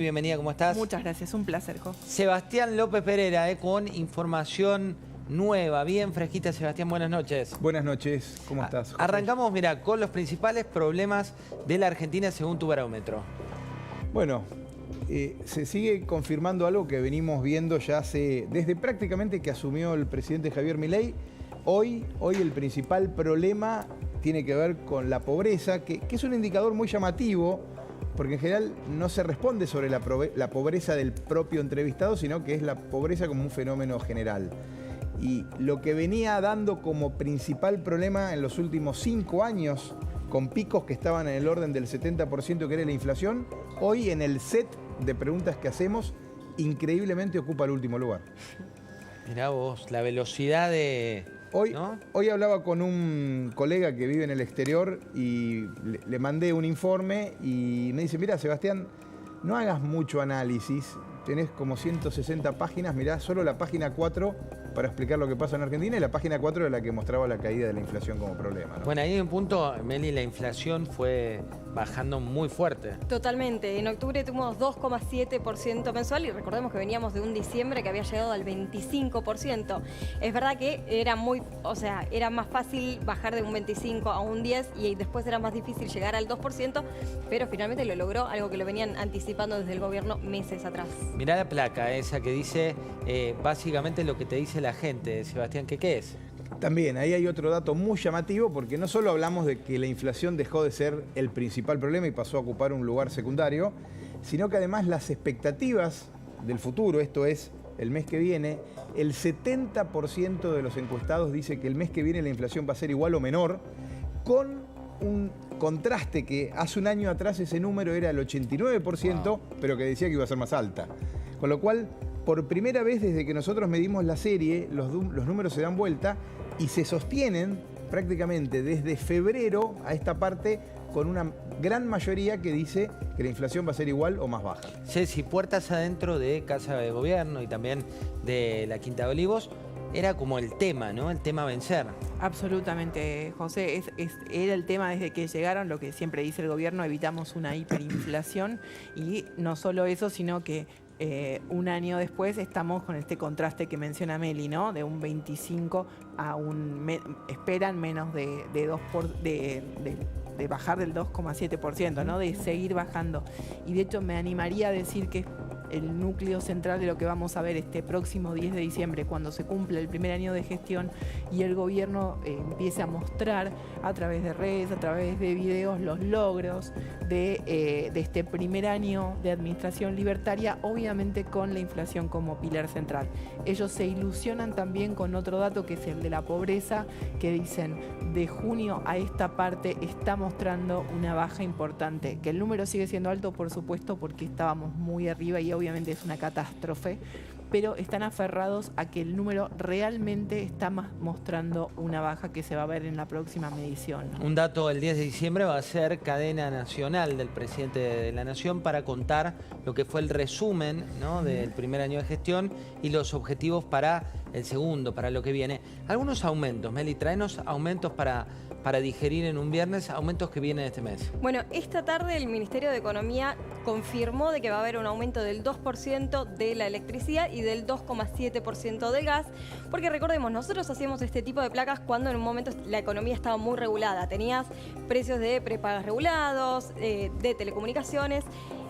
Bienvenida, ¿cómo estás? Muchas gracias, un placer, Jo. Sebastián López Pereira, con información nueva, bien fresquita. Sebastián, buenas noches. Buenas noches, ¿cómo estás, Jorge? Arrancamos, mira, con los principales problemas de la Argentina según tu barómetro. Bueno, se sigue confirmando algo que venimos viendo ya desde prácticamente que asumió el presidente Javier Milei. Hoy el principal problema tiene que ver con la pobreza, que es un indicador muy llamativo, porque en general no se responde sobre la pobreza del propio entrevistado, sino que es la pobreza como un fenómeno general. Y lo que venía dando como principal problema en los últimos 5 años, con picos que estaban en el orden del 70% que era la inflación, hoy en el set de preguntas que hacemos, increíblemente ocupa el último lugar. Mirá vos, la velocidad de... Hoy hablaba con un colega que vive en el exterior y le mandé un informe y me dice, mira, Sebastián, no hagas mucho análisis, tenés como 160 páginas, mirá, solo la página 4 para explicar lo que pasa en Argentina y la página 4 es la que mostraba la caída de la inflación como problema, ¿no? Bueno, ahí en un punto, Meli, la inflación fue bajando muy fuerte. Totalmente. En octubre tuvimos 2,7% mensual y recordemos que veníamos de un diciembre que había llegado al 25%. Es verdad que era era más fácil bajar de un 25 a un 10 y después era más difícil llegar al 2%, pero finalmente lo logró, algo que lo venían anticipando desde el gobierno meses atrás. Mirá la placa esa que dice básicamente lo que te dice la gente, Sebastián, ¿qué es? También, ahí hay otro dato muy llamativo, porque no solo hablamos de que la inflación dejó de ser el principal problema y pasó a ocupar un lugar secundario, sino que además las expectativas del futuro, esto es, el mes que viene, el 70% de los encuestados dice que el mes que viene la inflación va a ser igual o menor, con un contraste que hace un año atrás ese número era el 89%, pero que decía que iba a ser más alta. Con lo cual, por primera vez desde que nosotros medimos la serie, los números se dan vuelta y se sostienen prácticamente desde febrero a esta parte con una gran mayoría que dice que la inflación va a ser igual o más baja. Ceci, puertas adentro de Casa de Gobierno y también de la Quinta de Olivos, era como el tema, ¿no? El tema a vencer. Absolutamente, José. Era el tema desde que llegaron, lo que siempre dice el gobierno, evitamos una hiperinflación. Y no solo eso, sino que un año después estamos con este contraste que menciona Meli, ¿no? De un 25 a esperan menos de bajar del 2,7%, ¿no? De seguir bajando. Y de hecho me animaría a decir que el núcleo central de lo que vamos a ver este próximo 10 de diciembre, cuando se cumple el primer año de gestión y el gobierno empiece a mostrar a través de redes, a través de videos, los logros de este primer año de administración libertaria, obviamente con la inflación como pilar central. Ellos se ilusionan también con otro dato que es el de la pobreza, que dicen de junio a esta parte está mostrando una baja importante, que el número sigue siendo alto, por supuesto, porque estábamos muy arriba y obviamente es una catástrofe, pero están aferrados a que el número realmente está mostrando una baja que se va a ver en la próxima medición. Un dato, el 10 de diciembre va a ser cadena nacional del presidente de la Nación para contar lo que fue el resumen, ¿no? Del primer año de gestión y los objetivos para el segundo, para lo que viene. Algunos aumentos, Meli, tráenos aumentos para digerir en un viernes, aumentos que vienen este mes. Bueno, esta tarde el Ministerio de Economía confirmó de que va a haber un aumento del 2% de la electricidad y del 2,7% del gas, porque recordemos, nosotros hacíamos este tipo de placas cuando en un momento la economía estaba muy regulada, tenías precios de prepagas regulados, de telecomunicaciones,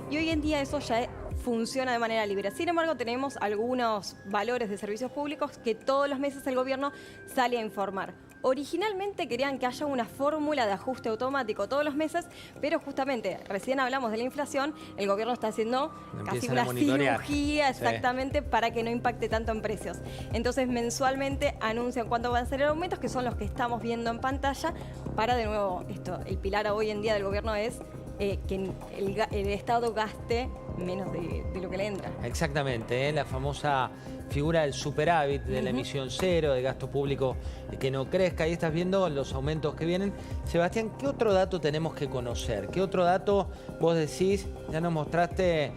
y hoy en día eso ya funciona de manera libre. Sin embargo, tenemos algunos valores de servicios públicos que todos los meses el gobierno sale a informar. Originalmente querían que haya una fórmula de ajuste automático todos los meses, pero justamente, recién hablamos de la inflación, el gobierno está haciendo casi una cirugía exactamente para que no impacte tanto en precios. Entonces, mensualmente anuncian cuánto van a ser los aumentos, que son los que estamos viendo en pantalla, para de nuevo, el pilar hoy en día del gobierno es que el Estado gaste menos de lo que le entra. Exactamente, la famosa figura del superávit, de la emisión cero, de gasto público que no crezca. Ahí estás viendo los aumentos que vienen. Sebastián, ¿qué otro dato tenemos que conocer? ¿Qué otro dato vos decís? Ya nos mostraste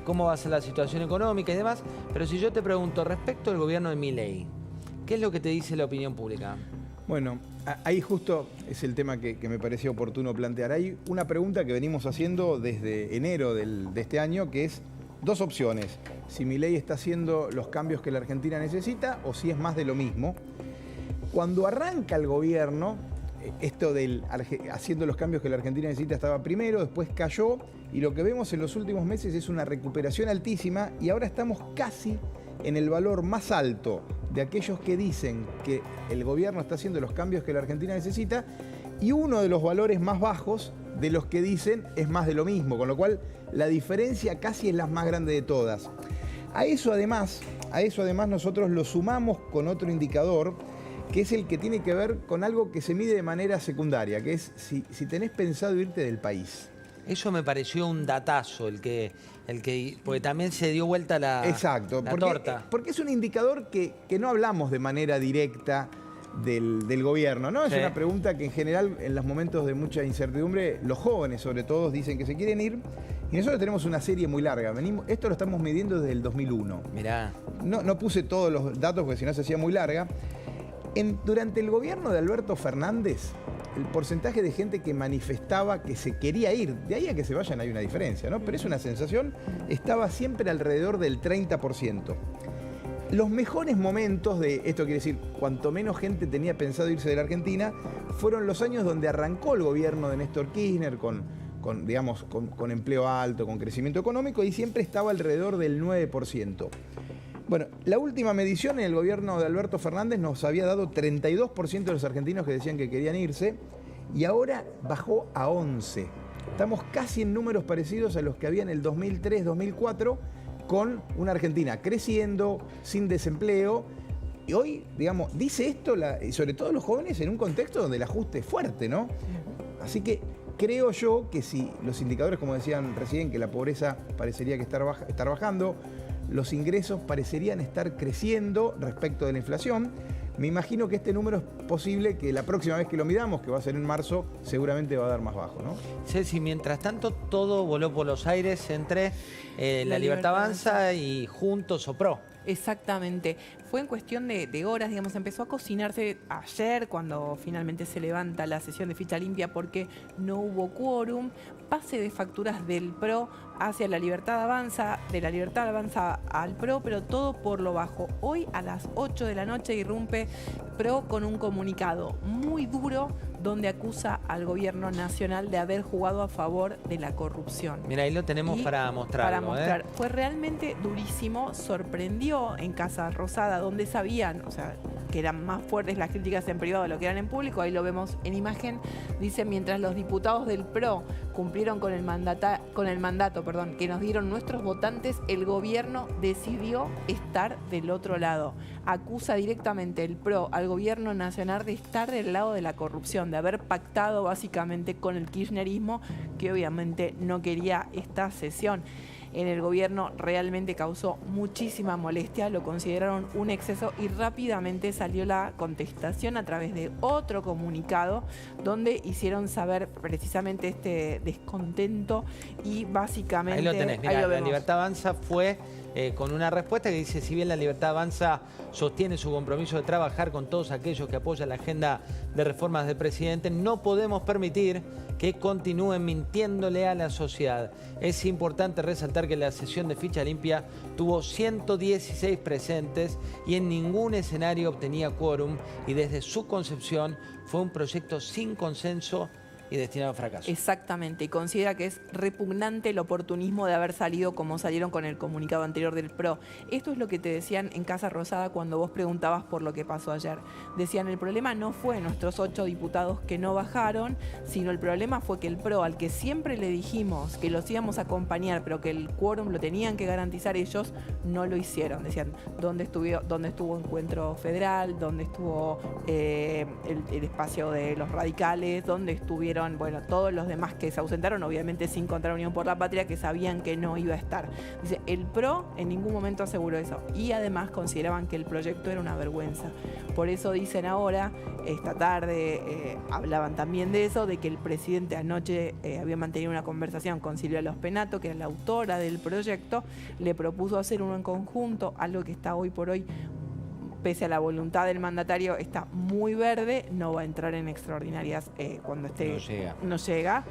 cómo va a ser la situación económica y demás, pero si yo te pregunto respecto al gobierno de Milei, ¿qué es lo que te dice la opinión pública? Bueno, ahí justo es el tema que me pareció oportuno plantear. Hay una pregunta que venimos haciendo desde enero de este año, que es dos opciones. Si Milei está haciendo los cambios que la Argentina necesita o si es más de lo mismo. Cuando arranca el gobierno, esto del haciendo los cambios que la Argentina necesita estaba primero, después cayó y lo que vemos en los últimos meses es una recuperación altísima y ahora estamos casi en el valor más alto de aquellos que dicen que el gobierno está haciendo los cambios que la Argentina necesita y uno de los valores más bajos de los que dicen es más de lo mismo, con lo cual la diferencia casi es la más grande de todas. A eso además nosotros lo sumamos con otro indicador que es el que tiene que ver con algo que se mide de manera secundaria, que es si tenés pensado irte del país. Eso me pareció un datazo, porque también se dio vuelta la torta. Porque es un indicador que no hablamos de manera directa del gobierno, ¿no? Es una pregunta que en general en los momentos de mucha incertidumbre los jóvenes sobre todo dicen que se quieren ir y nosotros tenemos una serie muy larga. Esto lo estamos midiendo desde el 2001. Mirá. No puse todos los datos porque si no se hacía muy larga. Durante el gobierno de Alberto Fernández, el porcentaje de gente que manifestaba que se quería ir, de ahí a que se vayan hay una diferencia, ¿no? Pero es una sensación, estaba siempre alrededor del 30%. Los mejores momentos de, esto quiere decir, cuanto menos gente tenía pensado irse de la Argentina, fueron los años donde arrancó el gobierno de Néstor Kirchner con empleo alto, con crecimiento económico y siempre estaba alrededor del 9%. Bueno, la última medición en el gobierno de Alberto Fernández nos había dado 32% de los argentinos que decían que querían irse y ahora bajó a 11%. Estamos casi en números parecidos a los que había en el 2003-2004 con una Argentina creciendo, sin desempleo. Y hoy, digamos, dice esto, y sobre todo los jóvenes, en un contexto donde el ajuste es fuerte, ¿no? Así que creo yo que si los indicadores, como decían recién, que la pobreza parecería que estar bajando, los ingresos parecerían estar creciendo respecto de la inflación. Me imagino que este número es posible que la próxima vez que lo midamos, que va a ser en marzo, seguramente va a dar más bajo, ¿no? Ceci, mientras tanto todo voló por los aires entre La Libertad Avanza y Juntos o PRO. Exactamente. Fue en cuestión de horas, digamos, empezó a cocinarse ayer cuando finalmente se levanta la sesión de ficha limpia porque no hubo quórum, pase de facturas del PRO hacia La Libertad Avanza, de La Libertad Avanza al PRO, pero todo por lo bajo. Hoy a las 8 de la noche irrumpe PRO con un comunicado muy duro donde acusa al gobierno nacional de haber jugado a favor de la corrupción. Mira, ahí lo tenemos para mostrarlo. Fue realmente durísimo, sorprendió en Casa Rosada, donde sabían, o sea, que eran más fuertes las críticas en privado de lo que eran en público, ahí lo vemos en imagen, dice, mientras los diputados del PRO cumplieron con el mandato que nos dieron nuestros votantes, el gobierno decidió estar del otro lado. Acusa directamente el PRO al gobierno nacional de estar del lado de la corrupción, de haber pactado básicamente con el kirchnerismo, que obviamente no quería esta sesión. En el gobierno realmente causó muchísima molestia, lo consideraron un exceso y rápidamente salió la contestación a través de otro comunicado donde hicieron saber precisamente este descontento y básicamente... Ahí lo tenés, mirá, La Libertad Avanza fue con una respuesta que dice, si bien La Libertad Avanza sostiene su compromiso de trabajar con todos aquellos que apoyan la agenda de reformas del presidente, no podemos permitir que continúen mintiéndole a la sociedad. Es importante resaltar que la sesión de ficha limpia tuvo 116 presentes y en ningún escenario obtenía quórum y desde su concepción fue un proyecto sin consenso y destinado a fracaso. Exactamente, y considera que es repugnante el oportunismo de haber salido como salieron con el comunicado anterior del PRO. Esto es lo que te decían en Casa Rosada cuando vos preguntabas por lo que pasó ayer. Decían, el problema no fue nuestros 8 diputados que no bajaron, sino el problema fue que el PRO, al que siempre le dijimos que los íbamos a acompañar, pero que el quórum lo tenían que garantizar ellos, no lo hicieron. Decían, ¿dónde estuvo Encuentro Federal? ¿Dónde estuvo el espacio de los radicales? ¿Dónde estuvieron todos los demás que se ausentaron, obviamente sin contar Unión por la Patria, que sabían que no iba a estar? Dice, el PRO en ningún momento aseguró eso y además consideraban que el proyecto era una vergüenza. Por eso dicen ahora, esta tarde hablaban también de eso, de que el presidente anoche había mantenido una conversación con Silvia Los Penato, que era la autora del proyecto, le propuso hacer uno en conjunto, algo que está hoy por hoy pese a la voluntad del mandatario, está muy verde, no va a entrar en extraordinarias cuando esté. No llega.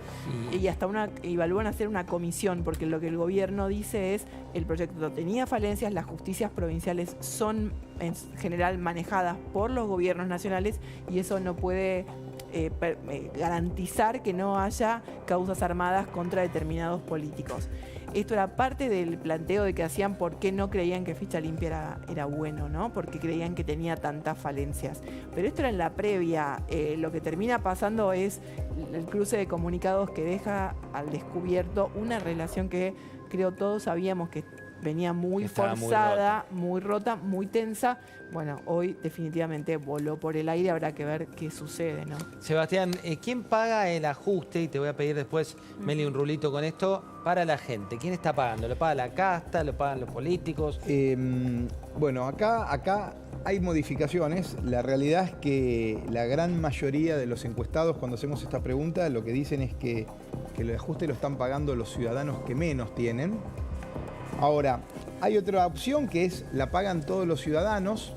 Y hasta evalúan hacer una comisión, porque lo que el gobierno dice es, el proyecto tenía falencias, las justicias provinciales son en general manejadas por los gobiernos nacionales y eso no puede garantizar que no haya causas armadas contra determinados políticos. Esto era parte del planteo de que hacían por qué no creían que Ficha Limpia era bueno, ¿no? Porque creían que tenía tantas falencias. Pero esto era en la previa. Lo que termina pasando es el cruce de comunicados que deja al descubierto una relación que creo todos sabíamos que venía muy forzada, muy rota, muy tensa. Bueno, hoy definitivamente voló por el aire, habrá que ver qué sucede, ¿no? Sebastián, ¿quién paga el ajuste? Y te voy a pedir después, Meli, un rulito con esto, para la gente. ¿Quién está pagando? ¿Lo paga la casta? ¿Lo pagan los políticos? Bueno, acá hay modificaciones. La realidad es que la gran mayoría de los encuestados, cuando hacemos esta pregunta, lo que dicen es que el ajuste lo están pagando los ciudadanos que menos tienen. Ahora, hay otra opción que es la pagan todos los ciudadanos,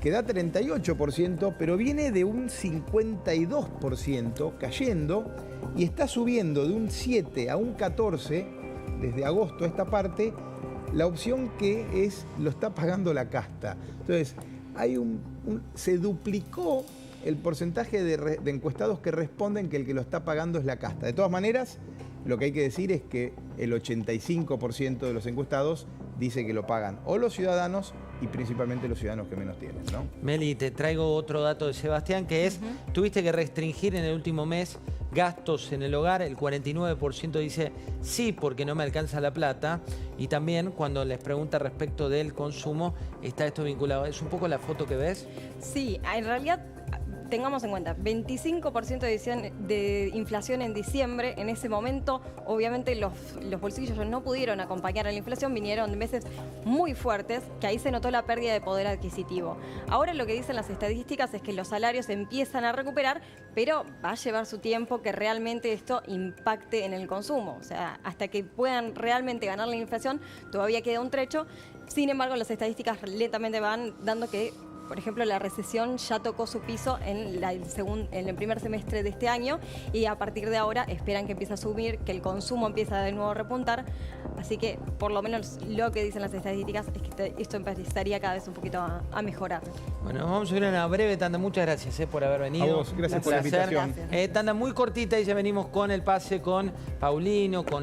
que da 38%, pero viene de un 52% cayendo y está subiendo de un 7 a un 14 desde agosto a esta parte, la opción que es lo está pagando la casta. Entonces, se duplicó el porcentaje de encuestados que responden que el que lo está pagando es la casta. De todas maneras, lo que hay que decir es que el 85% de los encuestados dice que lo pagan o los ciudadanos y principalmente los ciudadanos que menos tienen, ¿no? Meli, te traigo otro dato de Sebastián, que es, tuviste que restringir en el último mes gastos en el hogar, el 49% dice sí porque no me alcanza la plata, y también cuando les pregunta respecto del consumo, está esto vinculado. ¿Es un poco la foto que ves? Sí, en realidad, tengamos en cuenta, 25% de inflación en diciembre. En ese momento, obviamente, los bolsillos no pudieron acompañar a la inflación, vinieron meses muy fuertes, que ahí se notó la pérdida de poder adquisitivo. Ahora lo que dicen las estadísticas es que los salarios empiezan a recuperar, pero va a llevar su tiempo que realmente esto impacte en el consumo. O sea, hasta que puedan realmente ganar la inflación, todavía queda un trecho. Sin embargo, las estadísticas lentamente van dando que, por ejemplo, la recesión ya tocó su piso en el primer semestre de este año y a partir de ahora esperan que empiece a subir, que el consumo empieza de nuevo a repuntar. Así que, por lo menos, lo que dicen las estadísticas es que esto empezaría cada vez un poquito a mejorar. Bueno, vamos a ir a una breve tanda. Muchas gracias por haber venido. A vos, gracias por la invitación. Tanda muy cortita y ya venimos con el pase con Paulino, con